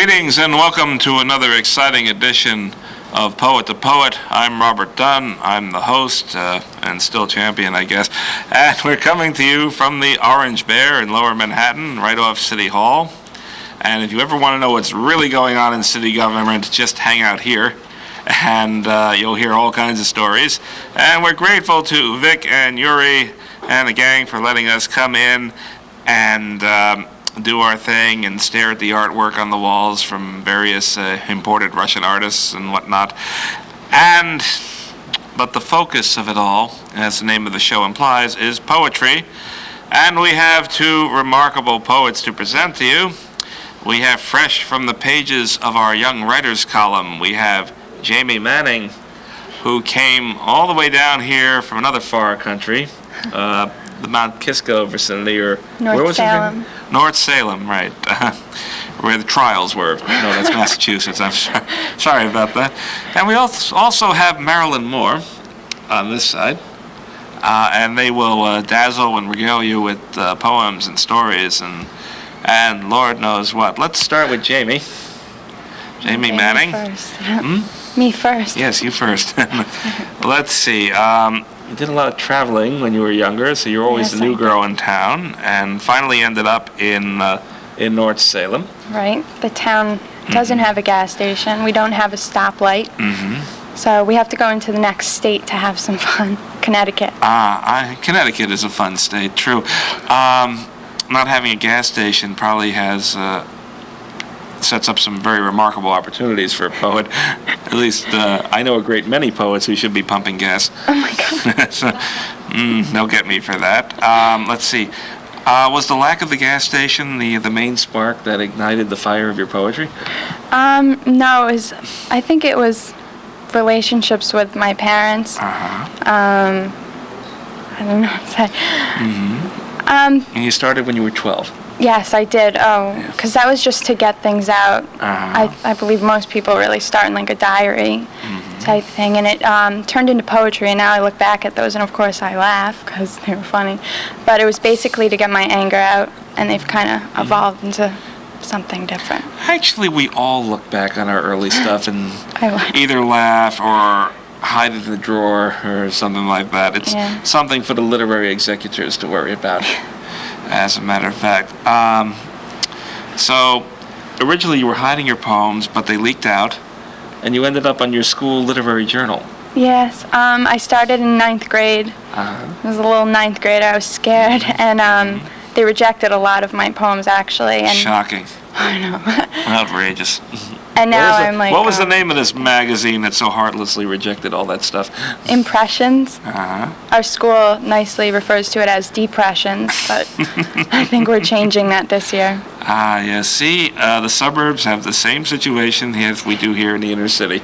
Greetings and welcome to another exciting edition of Poet to Poet. I'm Robert Dunn. I'm the host and still champion, I guess. And we're coming to you from the Orange Bear in Lower Manhattan, right off City Hall. And if you ever want to know what's really going on in city government, just hang out here and you'll hear all kinds of stories. And we're grateful to Vic and Yuri and the gang for letting us come in and do our thing and stare at the artwork on the walls from various imported Russian artists and whatnot. But the focus of it all, as the name of the show implies, is poetry. And we have two remarkable poets to present to you. We have fresh from the pages of our Young Writers column, we have Jamie Manning, who came all the way down here from another far country, the Mount Kisco vicinity, or where was Salem. it? North Salem, right, where the trials were. No, that's Massachusetts. I'm sorry about that. And we also have Marilyn Moore on this side, and they will dazzle and regale you with poems and stories and Lord knows what. Let's start with Jamie. Jamie Manning. Me first. Yes, you first. Let's see. You did a lot of traveling when you were younger, so you're always the new girl in town, and finally ended up in North Salem. Right. The town doesn't have a gas station. We don't have a stoplight. So we have to go into the next state to have some fun. Connecticut. Connecticut is a fun state, true. Not having a gas station probably sets up some very remarkable opportunities for a poet. At least I know a great many poets who should be pumping gas. Oh my God. So, they'll get me for that. Let's see. Was the lack of the gas station the main spark that ignited the fire of your poetry? No, I think it was relationships with my parents. I don't know what to say. And you started when you were 12. Yes, I did. Because that was just to get things out. I believe most people really start in like a diary type thing, and it turned into poetry, and now I look back at those, and of course I laugh because they were funny. But it was basically to get my anger out, and they've kind of evolved into something different. Actually, we all look back on our early stuff and I either laugh or hide it in the drawer or something like that. It's something for the literary executors to worry about. As a matter of fact. So, originally you were hiding your poems, but they leaked out, and you ended up on your school literary journal. Yes, I started in 9th grade. I was a little 9th grader. I was scared, and they rejected a lot of my poems, actually. And shocking. I know. Outrageous. And now I'm like... What was the name of this magazine that so heartlessly rejected all that stuff? Impressions. Our school nicely refers to it as Depressions, but I think we're changing that this year. Yeah. See, the suburbs have the same situation as we do here in the inner city.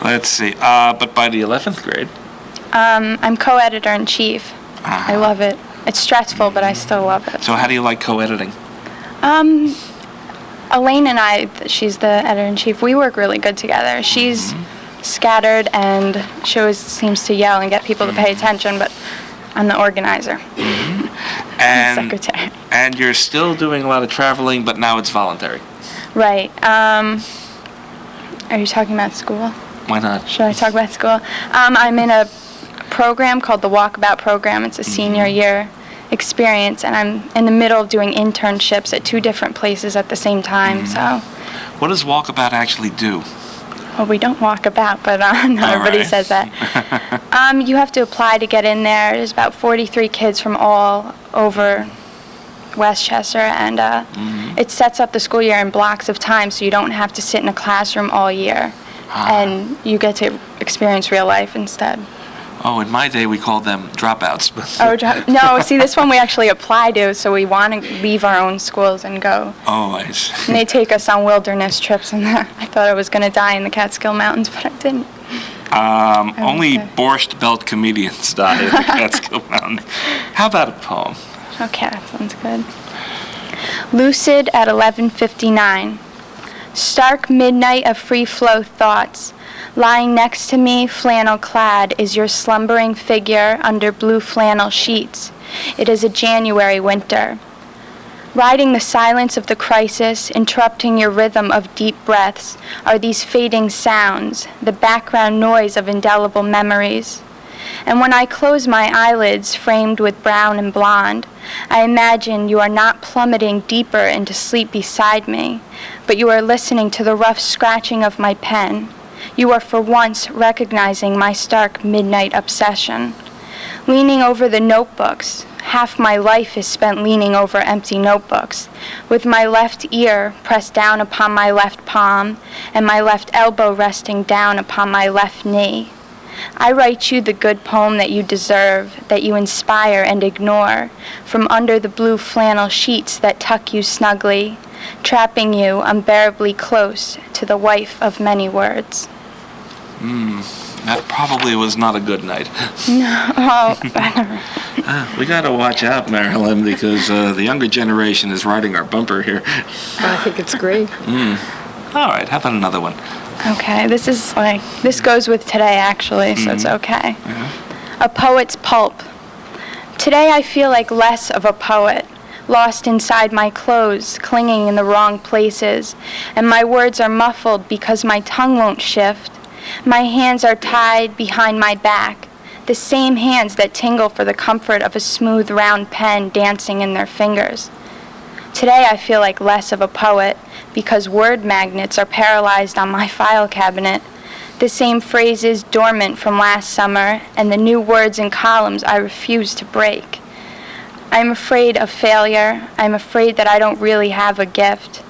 Let's see. But by the 11th grade... I'm co-editor-in-chief. I love it. It's stressful, but I still love it. So how do you like co-editing? Elaine and I, she's the editor-in-chief, we work really good together. She's scattered, and she always seems to yell and get people to pay attention, but I'm the organizer. And secretary. And you're still doing a lot of traveling, but now it's voluntary. Right. Are you talking about school? Why not? Should I talk about school? I'm in a program called the Walkabout Program. It's a senior year experience, and I'm in the middle of doing internships at 2 different places at the same time. So, what does Walkabout actually do? Well, we don't walk about, but not everybody says that. You have to apply to get in there. There's about 43 kids from all over Westchester, and it sets up the school year in blocks of time, so you don't have to sit in a classroom all year, and you get to experience real life instead. Oh, in my day, we called them dropouts. No, see, this one we actually apply to, so we want to leave our own schools and go. Oh, I see. And they take us on wilderness trips, and I thought I was going to die in the Catskill Mountains, but I didn't. Only borscht belt comedians die in the Catskill Mountains. How about a poem? Okay, that sounds good. Lucid at 11:59. Stark midnight of free-flow thoughts. Lying next to me, flannel-clad, is your slumbering figure under blue flannel sheets. It is a January winter. Riding the silence of the crisis, interrupting your rhythm of deep breaths, are these fading sounds, the background noise of indelible memories. And when I close my eyelids framed with brown and blonde, I imagine you are not plummeting deeper into sleep beside me, but you are listening to the rough scratching of my pen. You are for once recognizing my stark midnight obsession. Leaning over the notebooks, half my life is spent leaning over empty notebooks, with my left ear pressed down upon my left palm and my left elbow resting down upon my left knee. I write you the good poem that you deserve, that you inspire and ignore, from under the blue flannel sheets that tuck you snugly, trapping you unbearably close to the wife of many words. That probably was not a good night. No, We got to watch out, Marilyn, because the younger generation is riding our bumper here. I think it's great. All right, how about another one? Okay, this goes with today actually, so it's okay. A poet's pulp. Today I feel like less of a poet, lost inside my clothes, clinging in the wrong places, and my words are muffled because my tongue won't shift. My hands are tied behind my back, the same hands that tingle for the comfort of a smooth round pen dancing in their fingers. Today I feel like less of a poet because word magnets are paralyzed on my file cabinet, the same phrases dormant from last summer, and the new words in columns I refuse to break. I'm afraid of failure. I'm afraid that I don't really have a gift.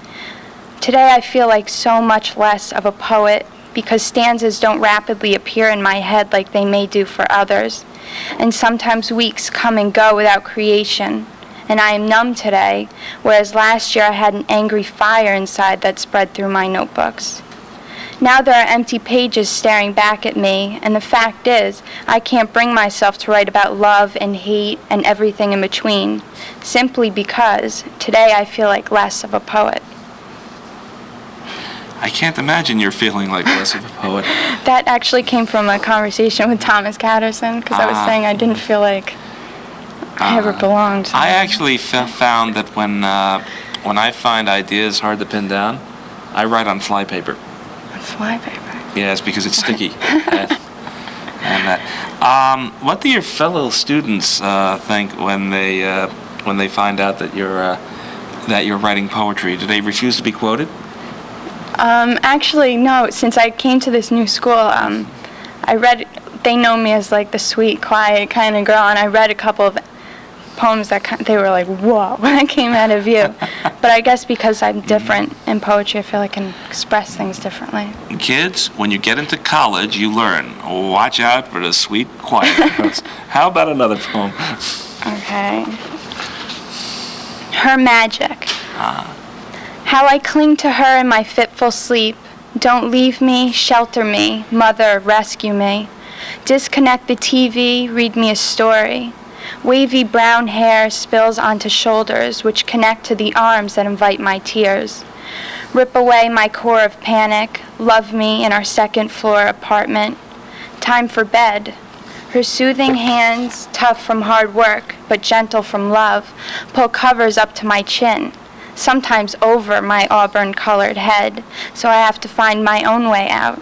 Today I feel like so much less of a poet because stanzas don't rapidly appear in my head like they may do for others, and sometimes weeks come and go without creation. And I am numb today, whereas last year I had an angry fire inside that spread through my notebooks. Now there are empty pages staring back at me, and the fact is, I can't bring myself to write about love and hate and everything in between, simply because today I feel like less of a poet. I can't imagine you're feeling like less of a poet. That actually came from a conversation with Thomas Catterson, because I was saying I didn't feel like I ever belonged. I actually found that when I find ideas hard to pin down, I write on flypaper. Flypaper? Yes, because it's sticky. What do your fellow students think when they find out that you're writing poetry? Do they refuse to be quoted? Actually, no. Since I came to this new school, they know me as like the sweet, quiet kind of girl, and I read a couple of poems that they were like, whoa, when I came out of you. But I guess because I'm different in poetry, I feel like I can express things differently. Kids, when you get into college, you learn. Watch out for the sweet, quiet girls. How about another poem? Okay. Her magic. How I cling to her in my fitful sleep. Don't leave me, shelter me, mother, rescue me. Disconnect the TV, read me a story. Wavy brown hair spills onto shoulders which connect to the arms that invite my tears. Rip away my core of panic, love me in our second-floor apartment. Time for bed. Her soothing hands, tough from hard work, but gentle from love, pull covers up to my chin, sometimes over my auburn-colored head, so I have to find my own way out.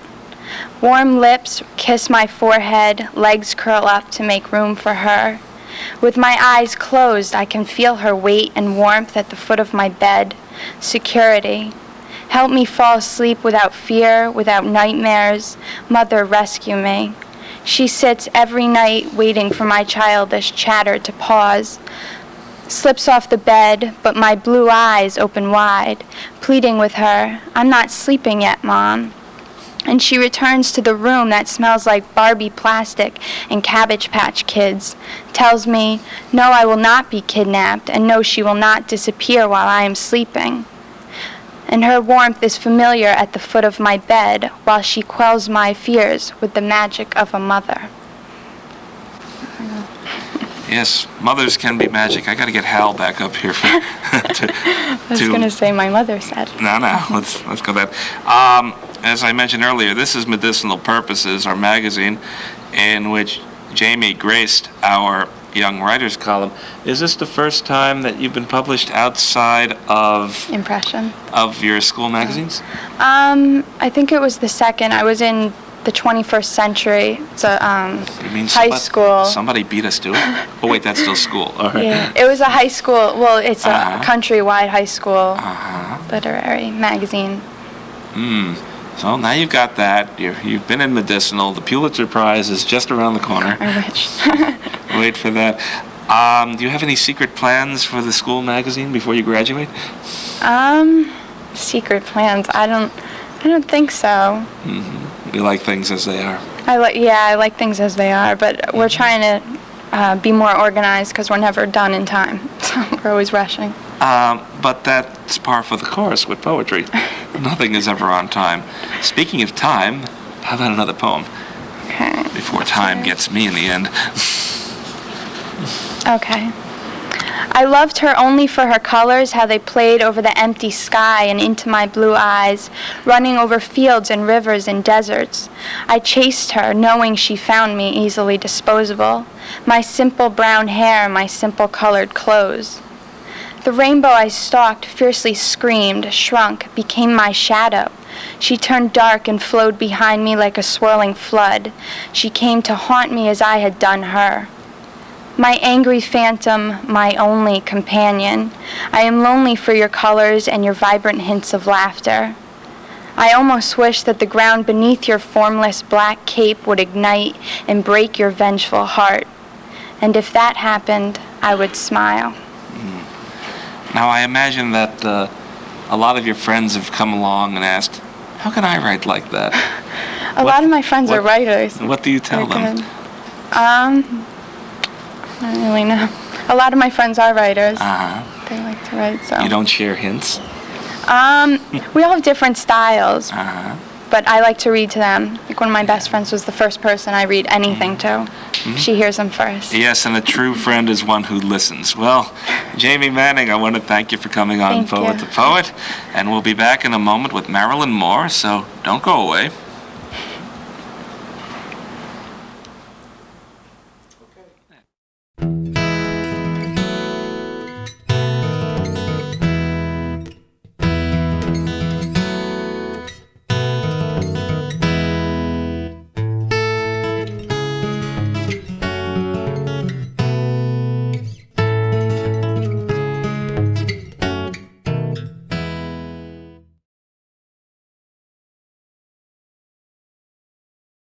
Warm lips kiss my forehead, legs curl up to make room for her. With my eyes closed, I can feel her weight and warmth at the foot of my bed. Security. Help me fall asleep without fear, without nightmares. Mother, rescue me. She sits every night waiting for my childish chatter to pause. Slips off the bed, but my blue eyes open wide, pleading with her, I'm not sleeping yet, Mom. And she returns to the room that smells like Barbie plastic and Cabbage Patch Kids, tells me, no, I will not be kidnapped, and no, she will not disappear while I am sleeping. And her warmth is familiar at the foot of my bed, while she quells my fears with the magic of a mother. Yes, mothers can be magic. I got to get Hal back up here. I was going to say my mother said. No, let's go back. As I mentioned earlier, this is Medicinal Purposes, our magazine, in which Jamie graced our young writers column. Is this the first time that you've been published outside of Impression. your school magazines? I think it was the second. I was in the 21st Century. It's a You mean high school. Somebody beat us to it? Oh, wait, that's still school. All right. Yeah, it was a high school. Well, it's a countrywide high school literary magazine. So now you've got that. You've been in medicinal. The Pulitzer Prize is just around the corner. I wish. Wait for that. Do you have any secret plans for the school magazine before you graduate? Secret plans. I don't think so. You like things as they are. I like things as they are, but we're trying to be more organized because we're never done in time. So we're always rushing. But that's par for the course with poetry. Nothing is ever on time. Speaking of time, how about another poem? Okay. Before time gets me in the end. Okay. I loved her only for her colors, how they played over the empty sky and into my blue eyes, running over fields and rivers and deserts. I chased her, knowing she found me easily disposable, my simple brown hair, my simple colored clothes. The rainbow I stalked fiercely screamed, shrunk, became my shadow. She turned dark and flowed behind me like a swirling flood. She came to haunt me as I had done her. My angry phantom, my only companion, I am lonely for your colors and your vibrant hints of laughter. I almost wish that the ground beneath your formless black cape would ignite and break your vengeful heart. And if that happened, I would smile. Now, I imagine that a lot of your friends have come along and asked, how can I write like that? A lot of my friends are writers. What do you tell them? Good. I don't really know. A lot of my friends are writers. They like to write, so. You don't share hints? We all have different styles. But I like to read to them. Like one of my best friends was the first person I read anything to. She hears them first. Yes, and a true friend is one who listens. Well, Jamie Manning, I want to thank you for coming on Thank Poet you. to Poet. And we'll be back in a moment with Marilyn Moore, so don't go away.